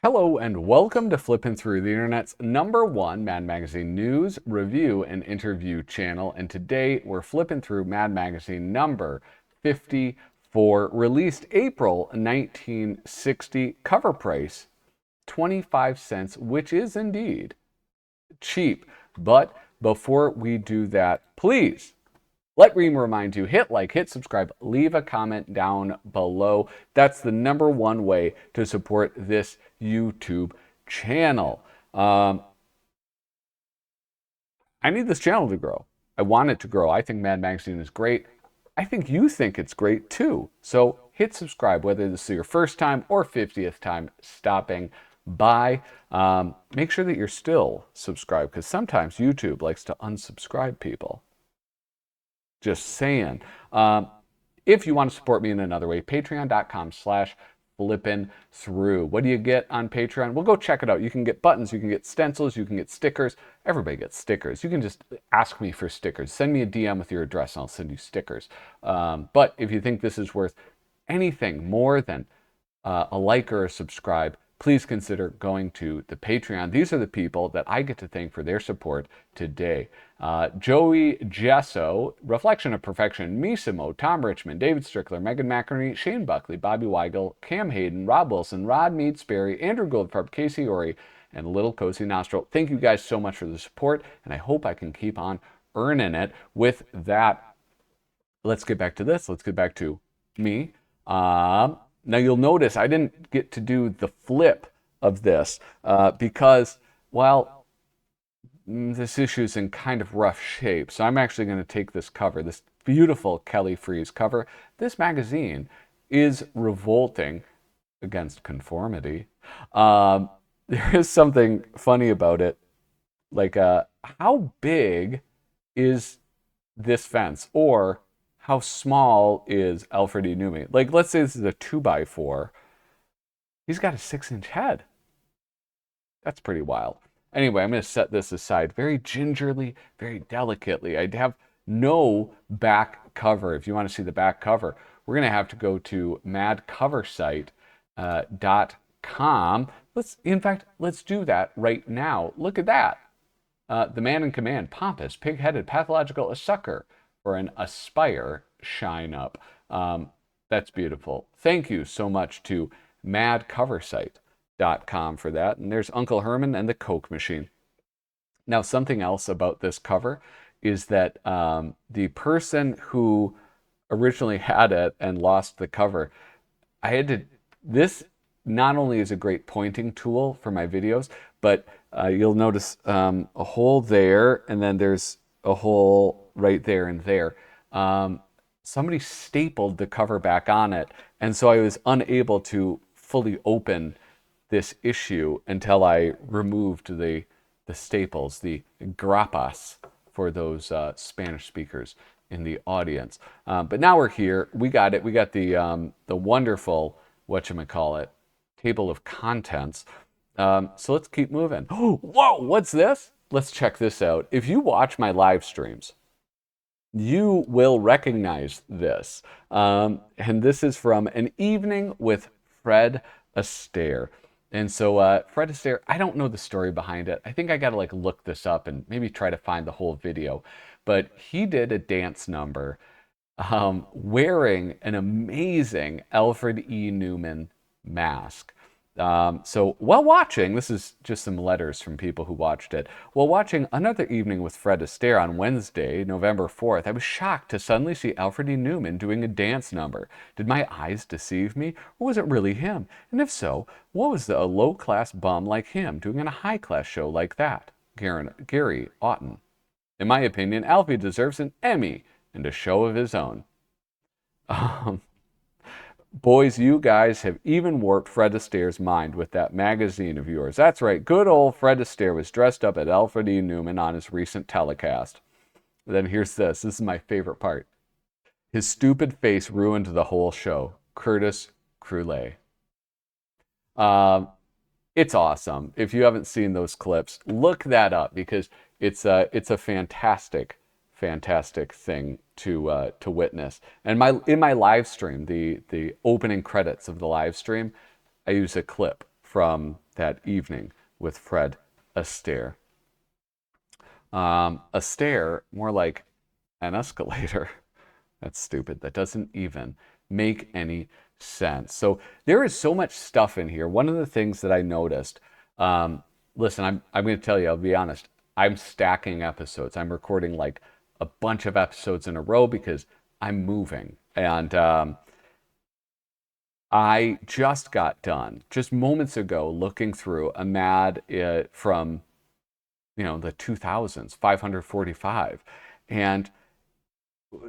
Hello and welcome to Flippin Through, the internet's #1 Mad Magazine news, review, and interview channel. And today we're flipping through Mad Magazine number 54, released April 1960, cover price 25 cents, which is indeed cheap. But before we do that, please let me remind you, hit like, hit subscribe, leave a comment down below. That's the #1 way to support this YouTube channel. I need this channel to grow. I want it to grow. I think Mad Magazine is great. I think you think it's great too. So hit subscribe, whether this is your first time or 50th time stopping by. Make sure that you're still subscribed, because sometimes YouTube likes to unsubscribe people. Just saying. If you want to support me in another way, patreon.com/flippinthrough. What do you get on Patreon? Well, go check it out. You can get buttons, you can get stencils, you can get stickers. Everybody gets stickers. You can just ask me for stickers. Send me a DM with your address and I'll send you stickers. But if you think this is worth anything more than a like or a subscribe, please consider going to the Patreon. These are the people that I get to thank for their support today. Joey Gesso, Reflection of Perfection, Misimo, Tom Richmond, David Strickler, Megan McInerney, Shane Buckley, Bobby Weigel, Cam Hayden, Rob Wilson, Rod Mead Sperry, Andrew Goldfarb, Casey Ori, and Little Cozy Nostril. Thank you guys so much for the support, and I hope I can keep on earning it. With that, let's get back to this. Let's get back to me. Now you'll notice I didn't get to do the flip of this because, well, this issue is in kind of rough shape. So I'm actually going to take this cover, this beautiful Kelly Freas cover. This magazine is revolting against conformity. There is something funny about it. Like, how big is this fence? Or how small is Alfred E. Neuman? Like, let's say this is a 2x4. He's got a 6-inch head. That's pretty wild. Anyway, I'm going to set this aside very gingerly, very delicately. I have no back cover. If you want to see the back cover, we're going to have to go to madcoversite.com. In fact, let's do that right now. Look at that. The man in command, pompous, pig-headed, pathological, a sucker for an Aspire shine up. That's beautiful. Thank you so much to madcoversite.com for that. And there's Uncle Herman and the Coke machine. Now, something else about this cover is that the person who originally had it and lost the cover, this not only is a great pointing tool for my videos, but you'll notice a hole there, and then there's a hole right there and there. Somebody stapled the cover back on it, and so I was unable to fully open this issue until I removed the staples, the grapas for those Spanish speakers in the audience. But now we're here. We got it. We got the wonderful, whatchamacallit, table of contents. So let's keep moving. Oh, whoa, what's this? Let's check this out. If you watch my live streams, you will recognize this. And this is from An Evening with Fred Astaire. And so Fred Astaire, I don't know the story behind it. I think I got to look this up and maybe try to find the whole video. But he did a dance number wearing an amazing Alfred E. Neuman mask. So while watching, this is just some letters from people who watched it. While watching Another Evening with Fred Astaire on Wednesday, November 4th, I was shocked to suddenly see Alfred E. Neuman doing a dance number. Did my eyes deceive me, or was it really him? And if so, what was a low-class bum like him doing in a high-class show like that? Gary Otten. In my opinion, Alfie deserves an Emmy and a show of his own. Boys, you guys have even warped Fred Astaire's mind with that magazine of yours. That's right, good old Fred Astaire was dressed up as Alfred E. Neuman on his recent telecast. Then here's this. This is my favorite part. His stupid face ruined the whole show. Curtis Croulet. It's awesome. If you haven't seen those clips, look that up because it's a fantastic, fantastic thing to witness. And in my live stream, the opening credits of the live stream, I use a clip from that evening with Fred Astaire. A stair, more like an escalator. That's stupid. That doesn't even make any sense. So there is so much stuff in here. One of the things that I noticed, listen, I'm going to tell you, I'll be honest, I'm stacking episodes. I'm recording like a bunch of episodes in a row because I'm moving. And I just got done, just moments ago, looking through a MAD from, the 2000s, 545. And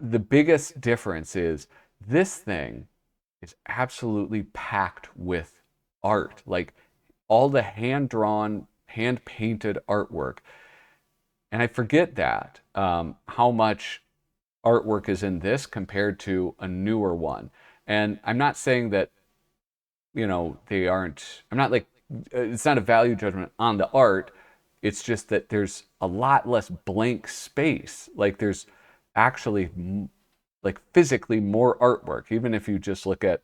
the biggest difference is this thing is absolutely packed with art, like all the hand-drawn, hand-painted artwork. And I forget that, how much artwork is in this compared to a newer one. And I'm not saying that, they aren't, I'm not like, it's not a value judgment on the art. It's just that there's a lot less blank space. Like there's actually like physically more artwork, even if you just look at,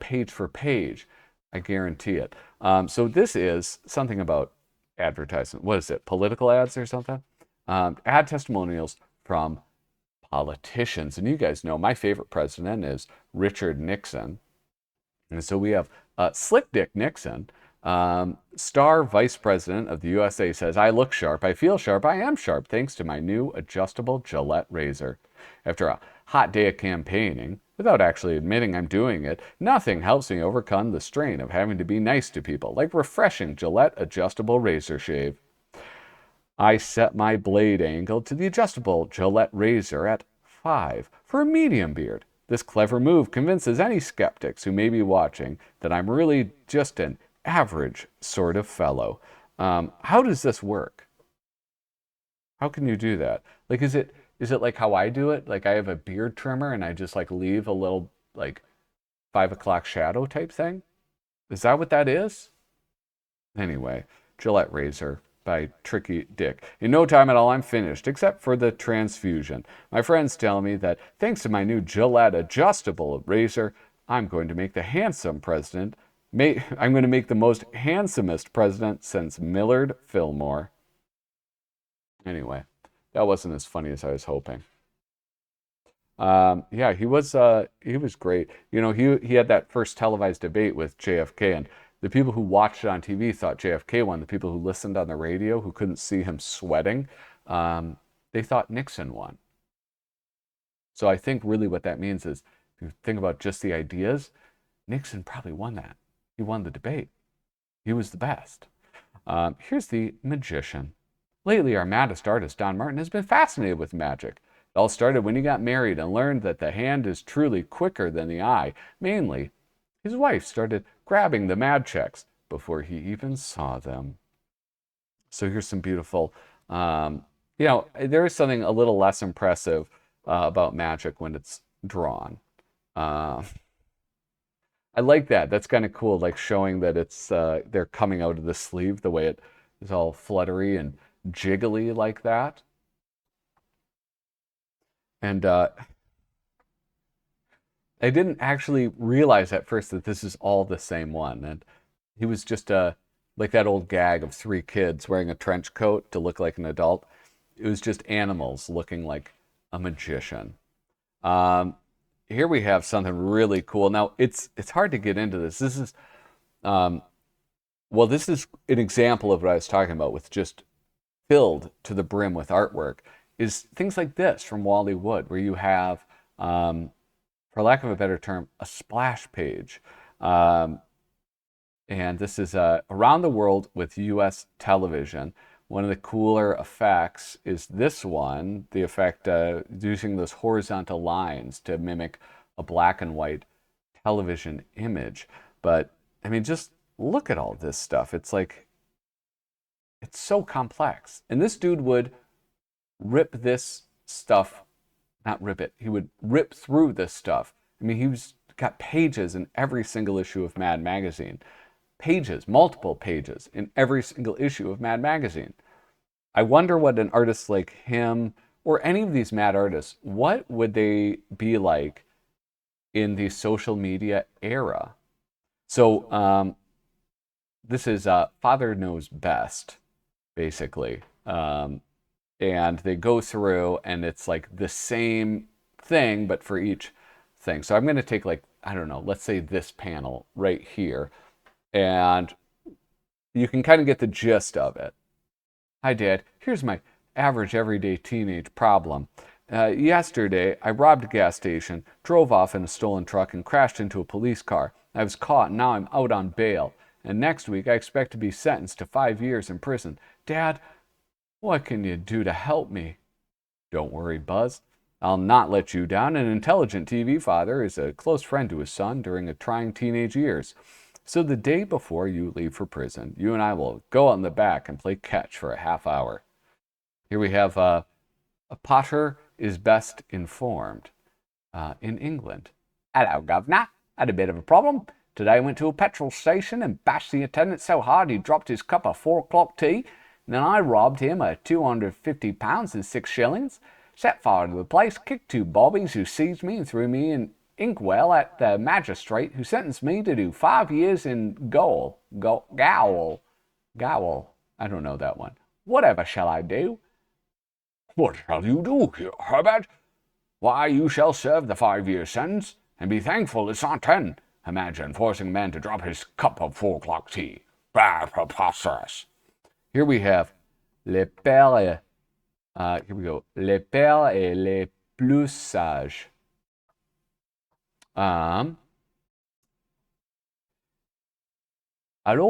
page for page, I guarantee it. So this is something about advertisement. What is it? Political ads or something? Ad testimonials from politicians. And you guys know my favorite president is Richard Nixon. And so we have Slick Dick Nixon, star vice president of the USA, says, "I look sharp, I feel sharp, I am sharp, thanks to my new adjustable Gillette razor. After a hot day of campaigning, without actually admitting I'm doing it, nothing helps me overcome the strain of having to be nice to people, like refreshing Gillette adjustable razor shave. I set my blade angle to the adjustable Gillette razor at 5 for a medium beard. This clever move convinces any skeptics who may be watching that I'm really just an average sort of fellow." How does this work? How can you do that? Like, is it like how I do it? Like I have a beard trimmer and I just like leave a little like 5 o'clock shadow type thing? Is that what that is? Anyway, Gillette razor by Tricky Dick. In no time at all, I'm finished, except for the transfusion. My friends tell me that thanks to my new Gillette adjustable razor, I'm going to make the handsome president. I'm going to make the most handsomest president since Millard Fillmore. Anyway, that wasn't as funny as I was hoping. Yeah, he was great. He had that first televised debate with JFK, and the people who watched it on TV thought JFK won. The people who listened on the radio, who couldn't see him sweating, they thought Nixon won. So I think really what that means is, if you think about just the ideas, Nixon probably won that. He won the debate. He was the best. Here's the magician. Lately, our maddest artist, Don Martin, has been fascinated with magic. It all started when he got married and learned that the hand is truly quicker than the eye. Mainly, his wife started grabbing the mad checks before he even saw them. So here's some beautiful, there is something a little less impressive about magic when it's drawn. I like that. That's kind of cool, like showing that it's they're coming out of the sleeve, the way it is all fluttery and jiggly like that. And I didn't actually realize at first that this is all the same one. And he was just like that old gag of 3 kids wearing a trench coat to look like an adult. It was just animals looking like a magician. Here we have something really cool. Now, it's hard to get into this. This is, this is an example of what I was talking about with just filled to the brim with artwork, is things like this from Wally Wood, where you have, for lack of a better term, a splash page. And this is around the world with U.S. television. One of the cooler effects is this one, the effect using those horizontal lines to mimic a black and white television image. But, I mean, just look at all this stuff. It's like, it's so complex. And this dude would rip this stuff, not rip it, he would rip through this stuff. I mean, he's got pages in every single issue of Mad Magazine. Pages, multiple pages in every single issue of Mad Magazine. I wonder what an artist like him or any of these mad artists, what would they be like in the social media era? So this is Father Knows Best, basically. And they go through, and it's like the same thing, but for each thing. So I'm going to take, like, I don't know, let's say this panel right here, and you can kind of get the gist of it. Hi, Dad. Here's my average everyday teenage problem. Yesterday, I robbed a gas station, drove off in a stolen truck, and crashed into a police car. I was caught, and now I'm out on bail. And next week, I expect to be sentenced to 5 years in prison. Dad, what can you do to help me? Don't worry, Buzz. I'll not let you down. An intelligent TV father is a close friend to his son during a trying teenage years. So the day before you leave for prison, you and I will go out in the back and play catch for a half hour. Here we have a Potter is best informed in England. Hello, Governor. Had a bit of a problem. Today I went to a petrol station and bashed the attendant so hard he dropped his cup of 4 o'clock tea. Then I robbed him of £250 and 6 shillings, set fire to the place, kicked 2 bobbies who seized me and threw me in inkwell at the magistrate, who sentenced me to do 5 years in gaol. I don't know that one. Whatever shall I do? What shall you do, Herbert? Why, you shall serve the 5-year sentence, and be thankful it's not 10. Imagine forcing a man to drop his cup of 4 o'clock tea. Preposterous. Here we have les pères. Here we go. Les pères et les plus sages. Hello,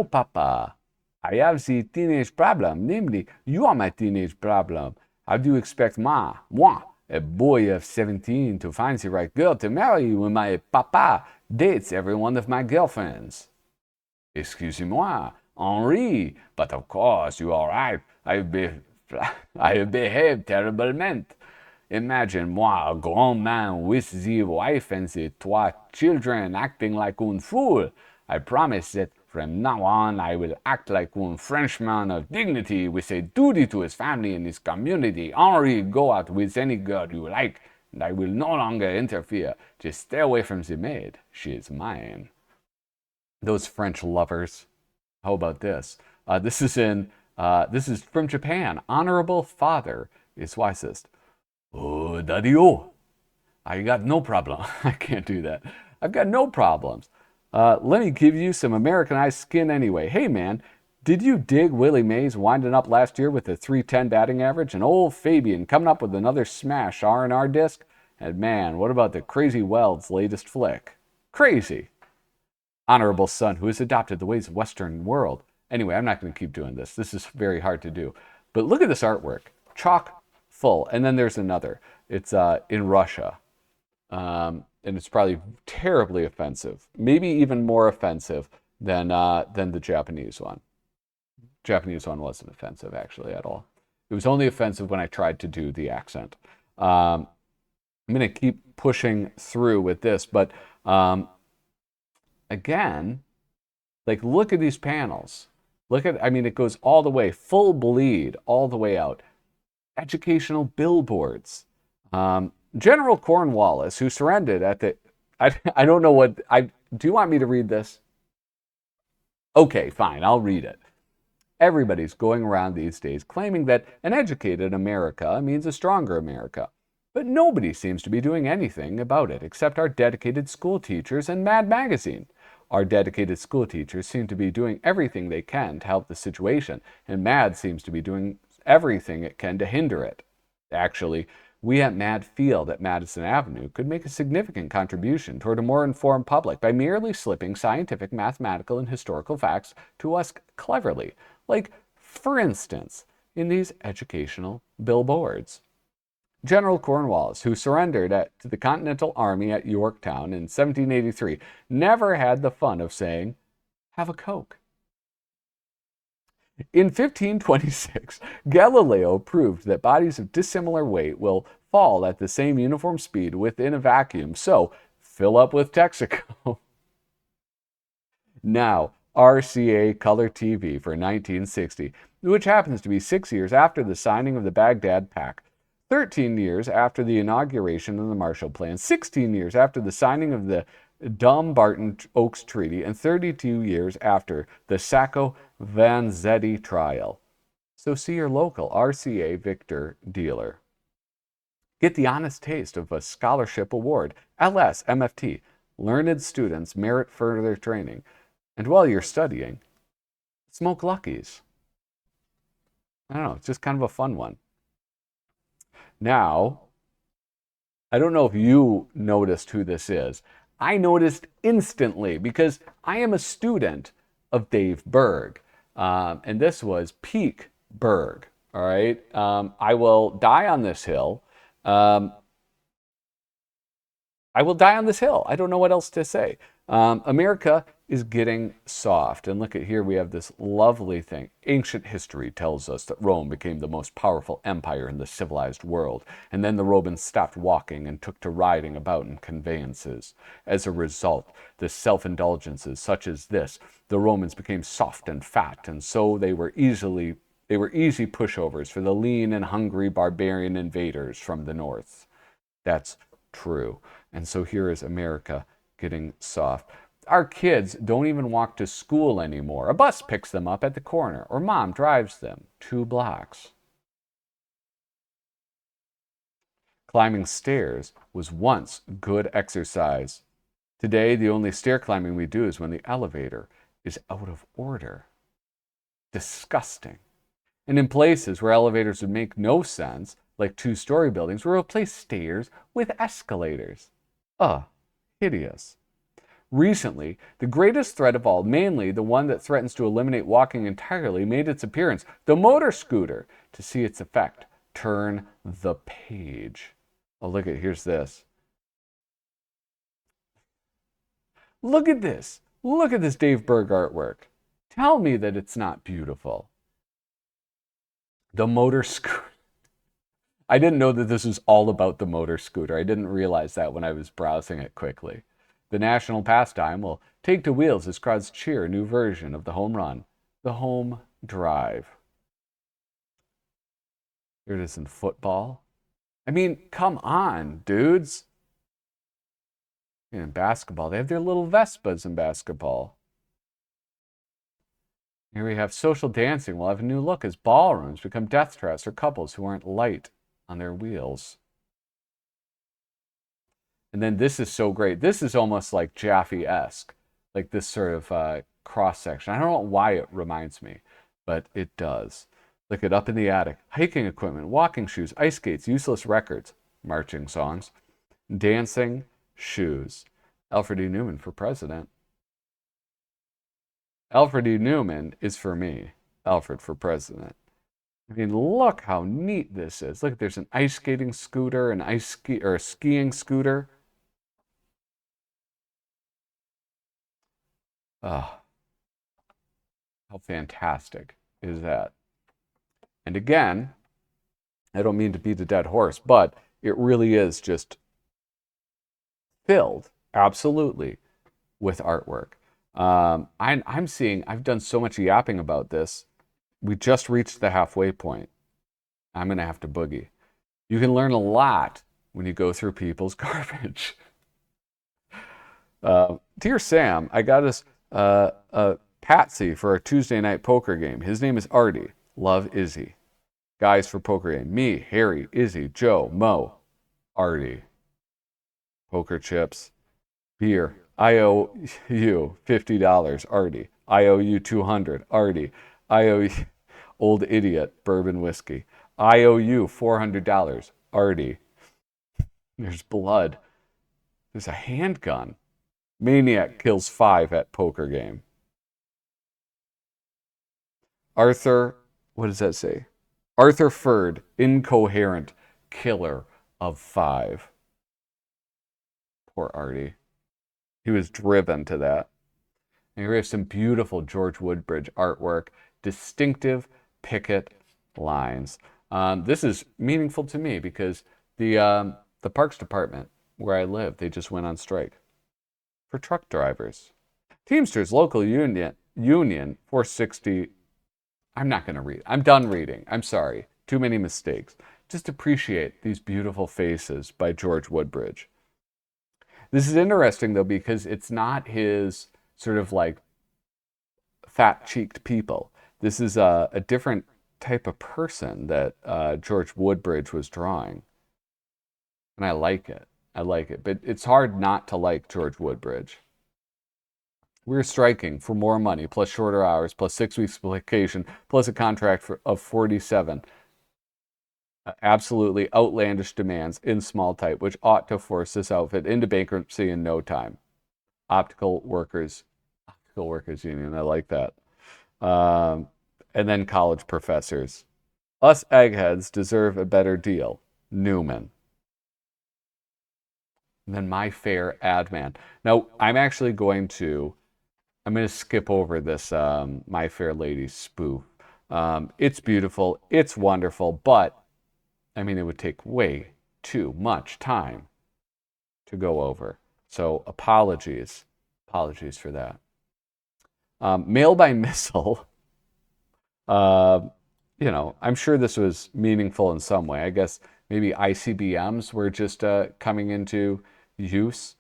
Papa. I have the teenage problem. Namely, you are my teenage problem. How do you expect moi, a boy of 17, to find the right girl to marry when my papa dates every one of my girlfriends? Excusez-moi, Henri, but of course you are right. I have behaved terriblement. Imagine moi, a grown man with the wife and the 3 children, acting like un fool. I promise that from now on I will act like one Frenchman of dignity with a duty to his family and his community. Henri, go out with any girl you like, and I will no longer interfere. Just stay away from the maid. She is mine. Those French lovers. How about this? This is from Japan. Honorable father is wisest. Oh, daddy-o. I got no problem. I can't do that. I've got no problems. Let me give you some Americanized skin anyway. Hey, man, did you dig Willie Mays winding up last year with a .310 batting average, and old Fabian coming up with another smash R&R disc? And man, what about the Crazy Weld's latest flick? Crazy. Honorable son who has adopted the ways of Western world. Anyway, I'm not going to keep doing this. This is very hard to do. But look at this artwork. Chock full. And then there's another. It's in Russia. And it's probably terribly offensive. Maybe even more offensive than the Japanese one. Japanese one wasn't offensive, actually, at all. It was only offensive when I tried to do the accent. I'm going to keep pushing through with this. But again, like, look at these panels. It goes all the way, full bleed, all the way out. Educational billboards. General Cornwallis, who surrendered at the... I don't know what... do you want me to read this? Okay, fine, I'll read it. Everybody's going around these days claiming that an educated America means a stronger America. But nobody seems to be doing anything about it except our dedicated school teachers and MAD magazine. Our dedicated school teachers seem to be doing everything they can to help the situation, and MAD seems to be doing everything it can to hinder it. Actually, we at MAD feel that Madison Avenue could make a significant contribution toward a more informed public by merely slipping scientific, mathematical, and historical facts to us cleverly, like, for instance, in these educational billboards. General Cornwallis, who surrendered to the Continental Army at Yorktown in 1783, never had the fun of saying, "Have a Coke." In 1526, Galileo proved that bodies of dissimilar weight will fall at the same uniform speed within a vacuum, so fill up with Texaco. Now, RCA Color TV for 1960, which happens to be 6 years after the signing of the Baghdad Pact, 13 years after the inauguration of the Marshall Plan, 16 years after the signing of the Dumbarton Oaks Treaty, and 32 years after the Sacco-Vanzetti trial. So see your local RCA Victor dealer. Get the honest taste of a scholarship award, LS, MFT. Learned students merit further training. And while you're studying, smoke Luckies. I don't know, it's just kind of a fun one. Now, I don't know if you noticed who this is. I noticed instantly because I am a student of Dave Berg. And this was peak Berg. All right. I will die on this hill. I will die on this hill. I don't know what else to say. America is getting soft. And look at here, we have this lovely thing. Ancient history tells us that Rome became the most powerful empire in the civilized world. And then the Romans stopped walking and took to riding about in conveyances. As a result, the self-indulgences such as this, the Romans became soft and fat, and so they were easy pushovers for the lean and hungry barbarian invaders from the north. That's true. And so here is America getting soft. Our kids don't even walk to school anymore. A bus picks them up at the corner, or mom drives them 2 blocks. Climbing stairs was once good exercise. Today, the only stair climbing we do is when the elevator is out of order. Disgusting. And in places where elevators would make no sense, like 2-story buildings, we'll replace stairs with escalators. Hideous. Recently, the greatest threat of all, mainly the one that threatens to eliminate walking entirely, made its appearance, the motor scooter. To see its effect, turn the page. Oh, look at, here's this. Look at this. Look at this Dave Berg artwork. Tell me that it's not beautiful. The motor scooter. I didn't know that this was all about the motor scooter. I didn't realize that when I was browsing it quickly. The national pastime will take to wheels as crowds cheer a new version of the home run, the home drive. Here it is in football. I mean, come on, dudes. In basketball, they have their little Vespas in basketball. Here we have social dancing will have a new look as ballrooms become death traps for couples who aren't light on their wheels. And then this is so great. This is almost like Jaffee-esque, like this sort of cross-section. I don't know why it reminds me, but it does. Look at up in the attic. Hiking equipment, walking shoes, ice skates, useless records, marching songs, dancing shoes. Alfred E. Neuman for president. Alfred E. Neuman is for me. Alfred for president. I mean, look how neat this is. Look, there's an ice skating scooter, a skiing scooter. How fantastic is that? And again, I don't mean to beat a dead horse, but it really is just filled, absolutely, with artwork. I've done so much yapping about this. We just reached the halfway point. I'm going to have to boogie. You can learn a lot when you go through people's garbage. Dear Sam, I got us a Patsy for our Tuesday night poker game. His name is Artie. Love, Izzy. Guys for poker game. Me, Harry, Izzy, Joe, Mo, Artie. Poker chips. Beer. I owe you $50. Artie. I owe you $200. Artie. I owe you old idiot. Bourbon whiskey. I owe you $400. Artie. There's blood. There's a handgun. Maniac kills 5 at poker game. Arthur, what does that say? Arthur Ferd, incoherent killer of 5. Poor Artie. He was driven to that. And here we have some beautiful George Woodbridge artwork, distinctive picket lines. This is meaningful to me because the Parks Department where I live, they just went on strike for truck drivers. Teamsters local union 460. I'm not going to read. I'm done reading. I'm sorry. Too many mistakes. just appreciate these beautiful faces by George Woodbridge. This is interesting, though, because it's not his sort of like fat-cheeked people. This is a different type of person that George Woodbridge was drawing. And I like it. I like it. But it's hard not to like George Woodbridge. We're striking for more money, plus shorter hours, plus 6 weeks vacation, plus a contract of 47. Absolutely outlandish demands in small type, which ought to force this outfit into bankruptcy in no time. Optical Workers Union. I like that. And then college professors. Us eggheads deserve a better deal. Neuman. And then My Fair Ad Man. Now, I'm going to skip over this My Fair Lady spoof. It's beautiful. It's wonderful. But, I mean, it would take way too much time to go over. So, apologies. Apologies for that. Mail by missile. You know, I'm sure this was meaningful in some way. I guess maybe ICBMs were just coming into use.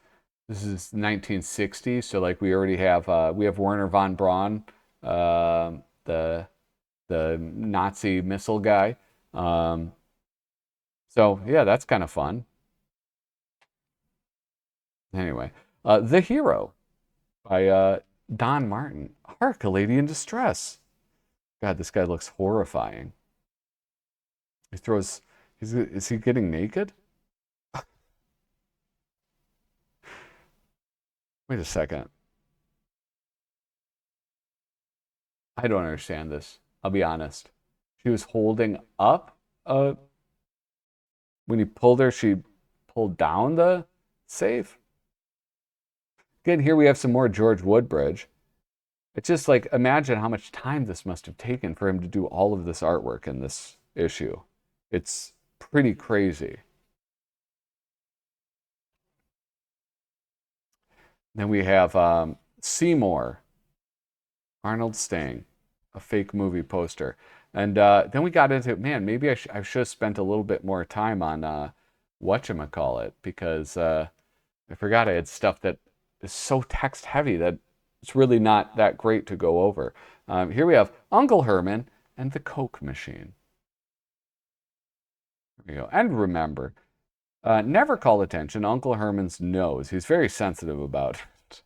This is 1960, so like we already have Werner von Braun, the Nazi missile guy. So yeah, that's kind of fun. Anyway, The Hero by Don Martin. Hark, a lady in distress. God, this guy looks horrifying. He throws. Is he getting naked? Wait a second. I don't understand this. I'll be honest. She was holding up when he pulled her, she pulled down the safe. Again, here we have some more George Woodbridge. It's just like, imagine how much time this must have taken for him to do all of this artwork in this issue. It's pretty crazy. Then we have Seymour, Arnold Stang, a fake movie poster. And then we got into, man, maybe I should have spent a little bit more time on whatchamacallit, because I forgot I had stuff that is so text heavy that it's really not that great to go over. Here we have Uncle Herman and the Coke machine. There we go. And remember, never call attention to Uncle Herman's nose. He's very sensitive about it.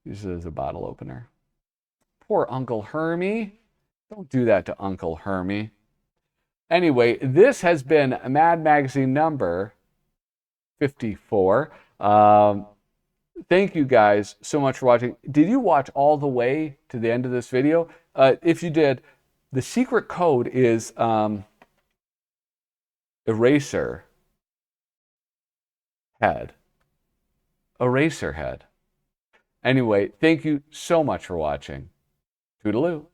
Uses it as a bottle opener. Poor Uncle Hermie. Don't do that to Uncle Hermie. Anyway, this has been Mad Magazine number 54. Thank you guys so much for watching. Did you watch all the way to the end of this video? If you did, the secret code is eraser head. Eraser head. Anyway, thank you so much for watching. Toodaloo.